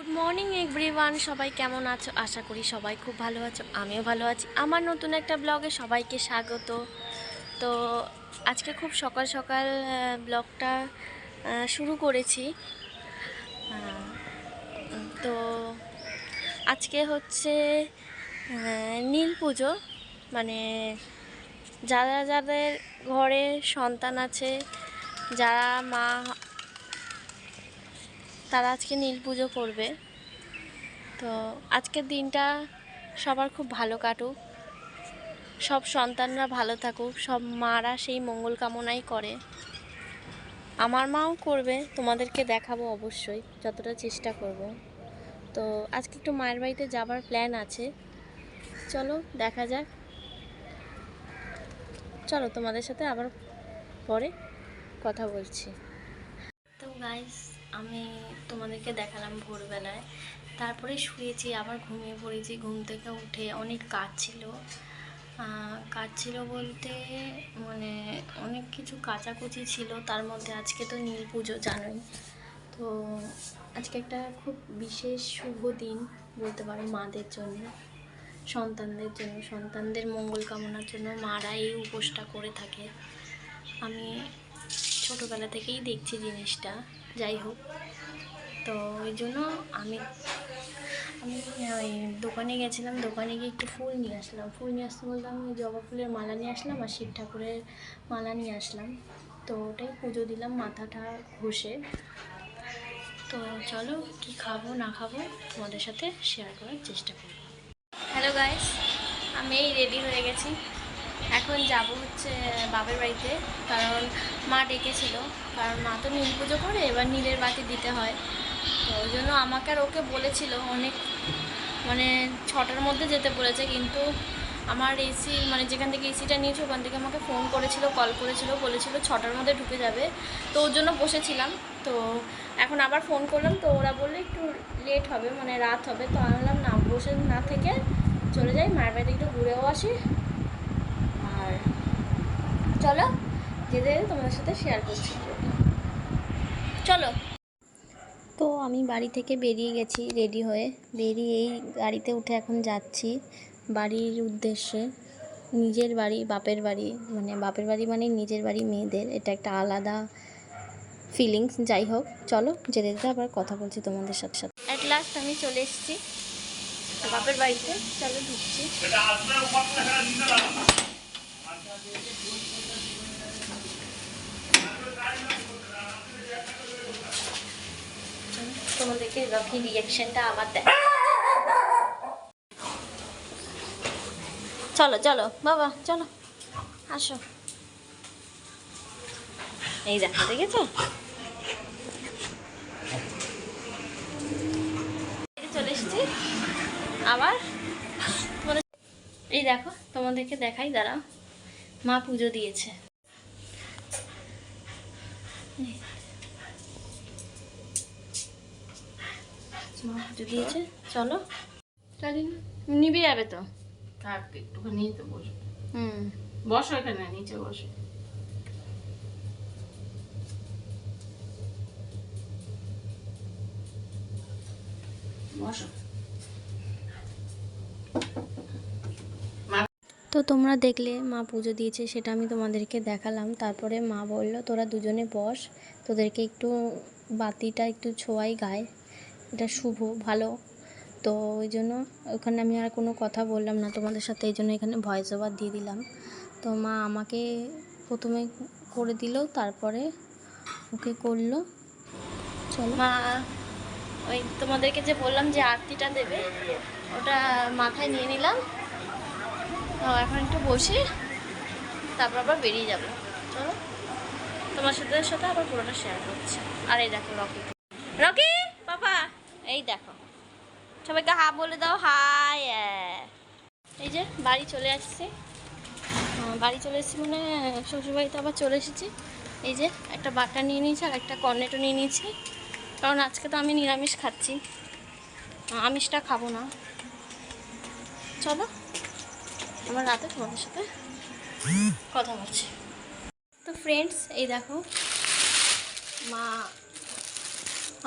Good morning everyone, সবাই কেমন আছো? আশা করি সবাই খুব ভালো আছো, আমিও ভালো আছি। আমার নতুন একটা ব্লগে সবাইকে স্বাগত। তো আজকে খুব সকাল সকাল ব্লগটা শুরু করেছি। তো আজকে হচ্ছে নীল পুজো, মানে যারা যাদের ঘরে সন্তান আছে, যারা মা, তারা আজকে নীল পুজো করবে। তো আজকের দিনটা সবার খুব ভালো কাটুক, সব সন্তানরা ভালো থাকুক, সব মারা সেই মঙ্গল কামনাই করে। আমার মাও করবে, তোমাদেরকে দেখাবো অবশ্যই, যতটা চেষ্টা করব। তো আজকে একটু মায়ের বাড়িতে যাবার প্ল্যান আছে, চলো দেখা যাক। চলো তোমাদের সাথে আবার পরে কথা বলছি। তো গাইস, আমি তোমাদেরকে দেখালাম ভোরবেলায়, তারপরে শুয়েছি, আবার ঘুমিয়ে পড়েছি। ঘুম থেকে উঠে অনেক কাজ ছিল বলতে মানে অনেক কিছু কাচাকুচি ছিল। তার মধ্যে আজকে তো নীল পুজো জানোই। তো আজকে একটা খুব বিশেষ শুভ দিন বলতে পারো মাদের জন্য, সন্তানদের জন্য, সন্তানদের মঙ্গল কামনার জন্য মারা এই উপোসটা করে থাকে। আমি ছোটোবেলা থেকেই দেখছি জিনিসটা, যাই হোক। তো ওই জন্য আমি ওই দোকানে গেছিলাম, দোকানে গিয়ে একটু ফুল নিয়ে আসলাম। ফুল নিয়ে আসতে বললাম, ওই জবা ফুলের মালা নিয়ে আসলাম আর শিব ঠাকুরের মালা নিয়ে আসলাম। তো ওটাই পুজো দিলাম মাথাটা ঘষে। তো চলো কি খাবো না খাবো তোমাদের সাথে শেয়ার করার চেষ্টা করব। হ্যালো গাইস, আমি এই রেডি হয়ে গেছি, এখন যাব হচ্ছে বাপের বাড়িতে। কারণ মা ডেকেছিল, কারণ মা তো নীল পুজো করে, এবার নীলের বাতি দিতে হয়। তো ওই জন্য আমাকে আর ওকে বলেছিল অনেক, মানে 6টার মধ্যে যেতে বলেছে, কিন্তু আমার এসি, মানে যেখান থেকে এসিটা নিয়েছে ওখান থেকে আমাকে ফোন করেছিল, কল করেছিল, বলেছিল 6টার মধ্যে ঢুকে যাবে। তো ওর জন্য বসেছিলাম। তো এখন আবার ফোন করলাম, তো ওরা বললো একটু লেট হবে, মানে রাত হবে। তো আমি বললাম না, বসে না থেকে চলে যাই মায়ের বাড়িতে, একটু ঘুরেও আসি। আর চলো যেতে তোমাদের সাথে শেয়ার করছি, চলো। তো আমি বাড়ি থেকে বেরিয়ে গেছি রেডি হয়ে, বেরিয়ে এই গাড়িতে উঠে এখন যাচ্ছি বাড়ির উদ্দেশ্যে। নিজের বাড়ি, বাপের বাড়ি, মানে বাপের বাড়ি মানে নিজের বাড়ি মেয়েদের, এটা একটা আলাদা ফিলিংস। যাই হোক, চলো যেতে যেতে আবার কথা বলছি তোমাদের সাথে সাথে। অ্যাট লাস্ট আমি চলে এসেছি বাপের বাড়িতে, চলো ঢুকছি। তোমাদেরকে রকি রিয়াকশনটা আবার দেখ। চলো চলো বাবা, চলো আসো। এই দেখো, দেখেছো? চলে এসেছি আবার। এই দেখো, তোমাদেরকে দেখাই, দাঁড়াও। মা পুজো দিয়েছে, মা পুজো দিয়েছে। চলো নিবি, যাবে তো থাক একটুখানি তো বসো। হুম, বসো এখানে, নিচে বসো। বসো। তো তোমরা দেখলে মা পুজো দিয়েছে, সেটা আমি তোমাদেরকে দেখালাম। তারপরে মা বলল তোরা দুজনে বস, তোদেরকে একটু বাতিটা একটু ছোঁয়াই গায়ে, এটা শুভ ভালো। তো ওই জন্য ওখানে আমি আর কোনো কথা বললাম না তোমাদের সাথে, এই জন্য এখানে ভয়েস ওভার দিয়ে দিলাম। তো মা আমাকে প্রথমে করে দিল, তারপরে ওকে করলো। চলো মা, ওই তোমাদেরকে যে বললাম যে আরতিটা দেবে, ওটা মাথায় নিয়ে নিলাম। তো এখন একটু বসি, তারপর আবার বেরিয়ে যাবো। চলো তোমার সাথে আবার পুরোটা শেয়ার করছি। আর এই দেখো রকি, রকি পাপা, এই দেখো, সবাইকে হা বলে দাও, হাই। এই যে বাড়ি চলে আসছি, বাড়ি চলে এসেছি মানে শ্বশুরবাড়িতে আবার চলে এসেছি। এই যে একটা বাটা নিয়ে নিয়েছি আর একটা কর্নেটো নিয়ে নিয়েছি, কারণ আজকে তো আমি নিরামিষ খাচ্ছি, আমিষটা খাবো না। চলো আমার রাতে তোমাদের সাথে কথা বলছি। তো ফ্রেন্ডস, এই দেখো মা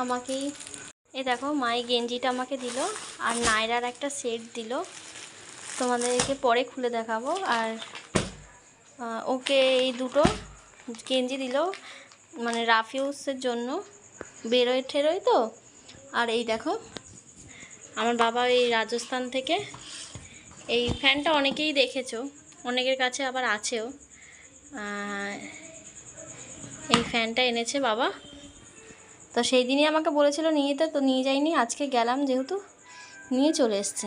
আমাকেই এই দেখো মাই গেঞ্জিটা আমাকে দিল আর নায়রার একটা সেট দিল, তোমাদেরকে পরে খুলে দেখাবো। আর ওকে এই দুটো গেঞ্জি দিল, মানে রাফ ইউজের জন্য, বেরোয় ঠেরোয় তো। আর এই দেখো আমার বাবা এই রাজস্থান থেকে এই ফ্যানটা অনেকেই দেখেছো, অনেকের কাছে আবার আছেও। এই ফ্যানটা এনেছে বাবা, তো সেই দিনই আমাকে বলেছিল নিয়ে যেতে, তো নিয়ে যাইনি, আজকে গেলাম যেহেতু নিয়ে চলে এসছে।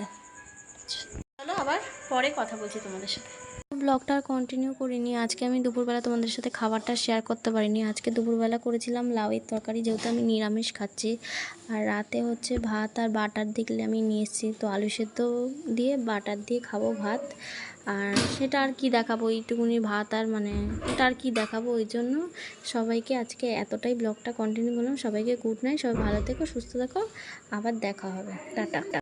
চলো আবার পরে কথা বলছি তোমাদের সাথে। ব্লগটা আর কন্টিনিউ করিনি, আজকে আমি দুপুরবেলা তোমাদের সাথে খাবারটা শেয়ার করতে পারিনি। আজকে দুপুরবেলা করেছিলাম লাউয়ের তরকারি, যেহেতু আমি নিরামিষ খাচ্ছি। আর রাতে হচ্ছে ভাত আর বাটার দিলে আমি নিয়ে এসেছি, তো আলু সেদ্ধ দিয়ে বাটার দিয়ে খাবো ভাত। আর সেটা আর কি দেখাবো, এইটুকুনি ভাত, আর মানে এটা আর কি দেখাবো। ওই জন্য সবাইকে আজকে এতটাই ব্লগটা কন্টিনিউ করলাম। সবাইকে গুড নাইট, সবাই ভালো থেকো, সুস্থ থেকো, আবার দেখা হবে, টাটা।